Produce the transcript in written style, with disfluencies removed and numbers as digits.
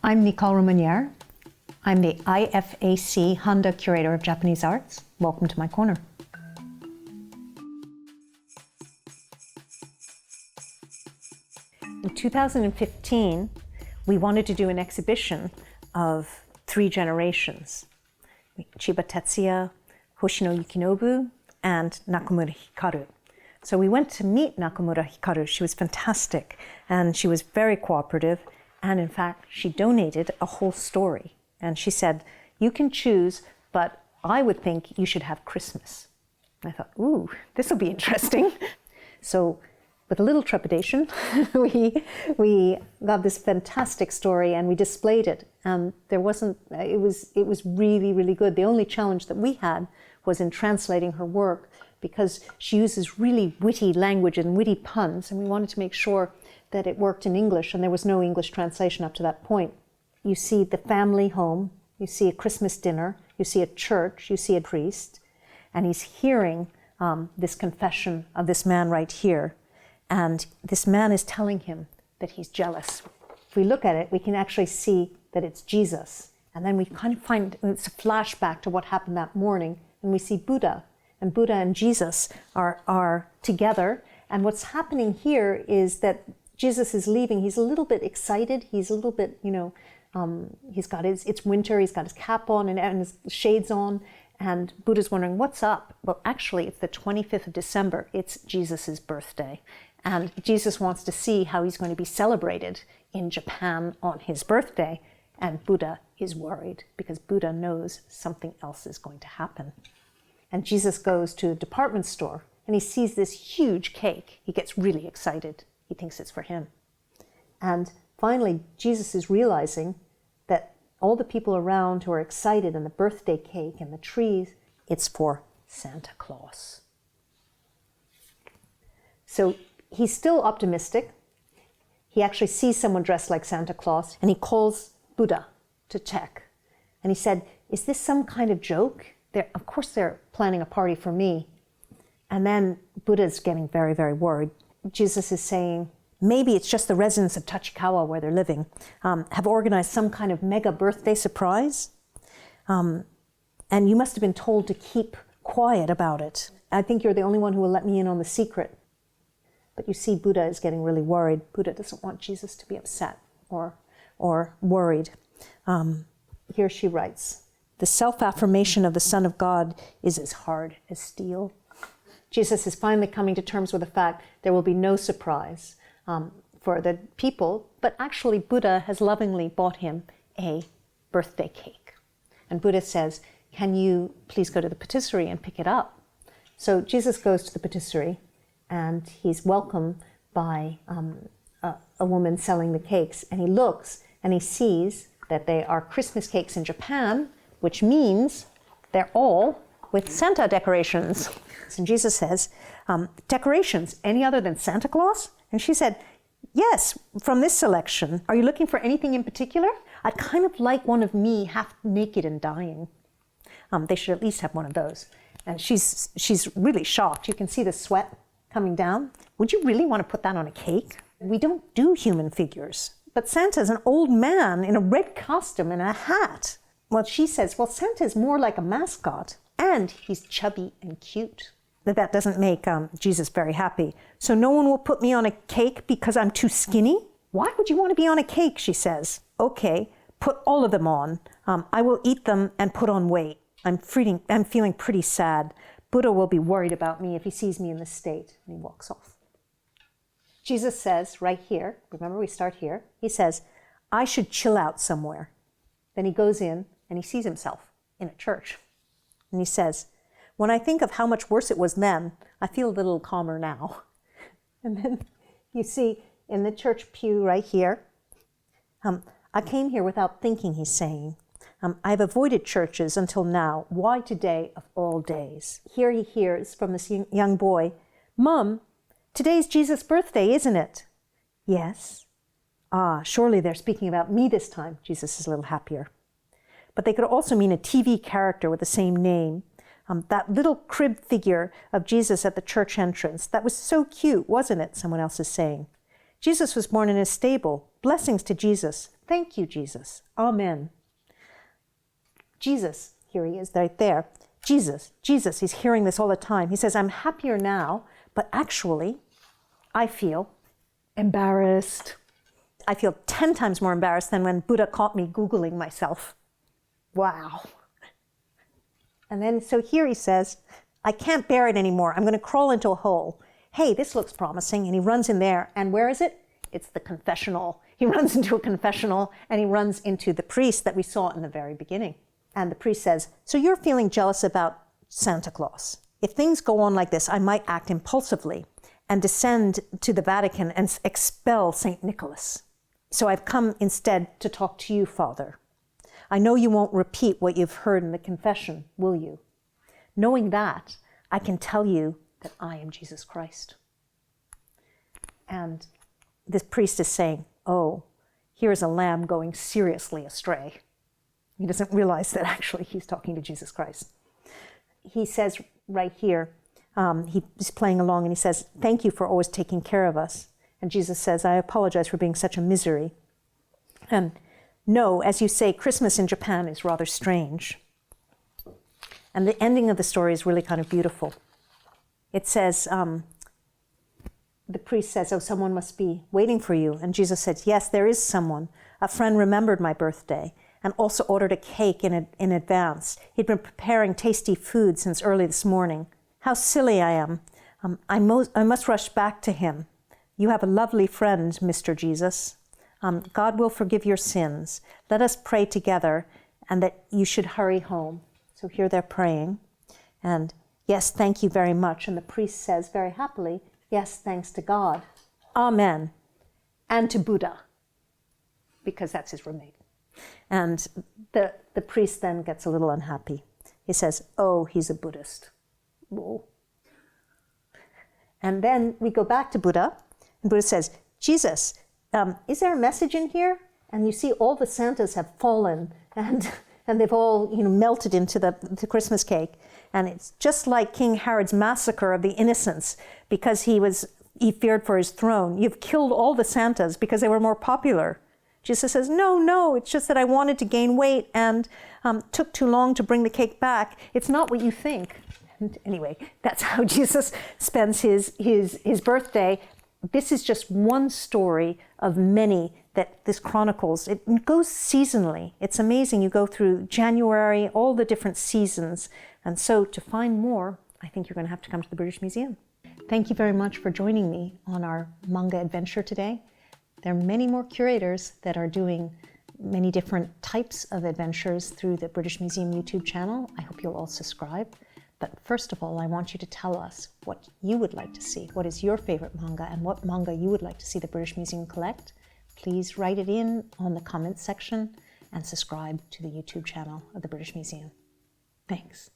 I'm Nicole Rousmaniere. I'm the IFAC Honda Curator of Japanese Arts. Welcome to my corner. In 2015, we wanted to do an exhibition of 3 generations: Chiba Tetsuya, Hoshino Yukinobu, and Nakamura Hikaru. So we went to meet Nakamura Hikaru. She was fantastic, and she was very cooperative. And in fact, she donated a whole story. And she said, you can choose, but I would think you should have Christmas. And I thought, ooh, this will be interesting. So with a little trepidation, we got this fantastic story and we displayed it. And it was really, really good. The only challenge that we had was in translating her work, because she uses really witty language and witty puns, and we wanted to make sure that it worked in English, and there was no English translation up to that point. You see the family home, you see a Christmas dinner, you see a church, you see a priest, and he's hearing this confession of this man right here, and this man is telling him that he's jealous. If we look at it, we can actually see that it's Jesus, and then we kind of find it's a flashback to what happened that morning, and we see Buddha. And Buddha and Jesus are together. And what's happening here is that Jesus is leaving. He's a little bit excited. He's a little bit, it's winter. He's got his cap on and his shades on. And Buddha's wondering, what's up? Well, actually, it's the 25th of December. It's Jesus's birthday. And Jesus wants to see how he's going to be celebrated in Japan on his birthday. And Buddha is worried because Buddha knows something else is going to happen. And Jesus goes to a department store and he sees this huge cake. He gets really excited. He thinks it's for him. And finally, Jesus is realizing that all the people around who are excited and the birthday cake and the trees, it's for Santa Claus. So he's still optimistic. He actually sees someone dressed like Santa Claus and he calls Buddha to check. And he said, is this some kind of joke? Of course they're planning a party for me. And then Buddha's getting very, very worried. Jesus is saying, maybe it's just the residents of Tachikawa where they're living have organized some kind of mega birthday surprise. And you must have been told to keep quiet about it. I think you're the only one who will let me in on the secret. But you see, Buddha is getting really worried. Buddha doesn't want Jesus to be upset or worried. Here she writes, the self-affirmation of the Son of God is as hard as steel. Jesus is finally coming to terms with the fact there will be no surprise for the people, but actually Buddha has lovingly bought him a birthday cake. And Buddha says, can you please go to the patisserie and pick it up? So Jesus goes to the patisserie and he's welcomed by a woman selling the cakes, and he looks and he sees that they are Christmas cakes in Japan, which means they're all with Santa decorations. And Jesus says, decorations, any other than Santa Claus? And she said, yes, from this selection. Are you looking for anything in particular? I'd kind of like one of me half naked and dying. They should at least have one of those. And she's really shocked. You can see the sweat coming down. Would you really want to put that on a cake? We don't do human figures. But Santa's an old man in a red costume and a hat. Well, she says, well, Santa's more like a mascot, and he's chubby and cute. That doesn't make Jesus very happy. So no one will put me on a cake because I'm too skinny? Why would you want to be on a cake, she says. Okay, put all of them on. I will eat them and put on weight. I'm feeling pretty sad. Buddha will be worried about me if he sees me in this state. And he walks off. Jesus says right here, remember we start here, he says, I should chill out somewhere. Then he goes in and he sees himself in a church. And he says, when I think of how much worse it was then, I feel a little calmer now. And then you see in the church pew right here, I came here without thinking, he's saying. I've avoided churches until now. Why today of all days? Here he hears from this young boy, Mom, today's Jesus' birthday, isn't it? Yes. Ah, surely they're speaking about me this time. Jesus is a little happier. But they could also mean a TV character with the same name. That little crib figure of Jesus at the church entrance. That was so cute, wasn't it? Someone else is saying. Jesus was born in a stable. Blessings to Jesus. Thank you, Jesus. Amen. Jesus, here he is right there. Jesus, he's hearing this all the time. He says, I'm happier now, but actually, I feel embarrassed. I feel 10 times more embarrassed than when Buddha caught me Googling myself. Wow. And then, so here he says, I can't bear it anymore. I'm going to crawl into a hole. Hey, this looks promising. And he runs in there. And where is it? It's the confessional. He runs into a confessional and he runs into the priest that we saw in the very beginning. And the priest says, so you're feeling jealous about Santa Claus. If things go on like this, I might act impulsively and descend to the Vatican and expel St. Nicholas. So I've come instead to talk to you, Father. I know you won't repeat what you've heard in the confession, will you? Knowing that, I can tell you that I am Jesus Christ. And this priest is saying, oh, here's a lamb going seriously astray. He doesn't realize that actually he's talking to Jesus Christ. He says right here, he's playing along and he says, thank you for always taking care of us. And Jesus says, I apologize for being such a misery. And no, as you say, Christmas in Japan is rather strange. And the ending of the story is really kind of beautiful. It says, the priest says, oh, someone must be waiting for you. And Jesus says, yes, there is someone. A friend remembered my birthday and also ordered a cake in advance. He'd been preparing tasty food since early this morning. How silly I am. I must rush back to him. You have a lovely friend, Mr. Jesus. God will forgive your sins. Let us pray together and that you should hurry home. So here they're praying. And yes, thank you very much. And the priest says very happily, yes, thanks to God. Amen. And to Buddha, because that's his roommate. And the priest then gets a little unhappy. He says, oh, he's a Buddhist. Whoa. And then we go back to Buddha, and Buddha says, Jesus, is there a message in here? And you see all the Santas have fallen, and they've all melted into the Christmas cake. And it's just like King Herod's massacre of the innocents, because he feared for his throne. You've killed all the Santas because they were more popular. Jesus says, no, it's just that I wanted to gain weight and took too long to bring the cake back. It's not what you think. And anyway, that's how Jesus spends his birthday. This is just one story of many that this chronicles. It goes seasonally. It's amazing. You go through January, all the different seasons. And so to find more, I think you're going to have to come to the British Museum. Thank you very much for joining me on our manga adventure today. There are many more curators that are doing many different types of adventures through the British Museum YouTube channel. I hope you'll all subscribe. But first of all, I want you to tell us what you would like to see. What is your favorite manga and what manga you would like to see the British Museum collect? Please write it in on the comments section and subscribe to the YouTube channel of the British Museum. Thanks.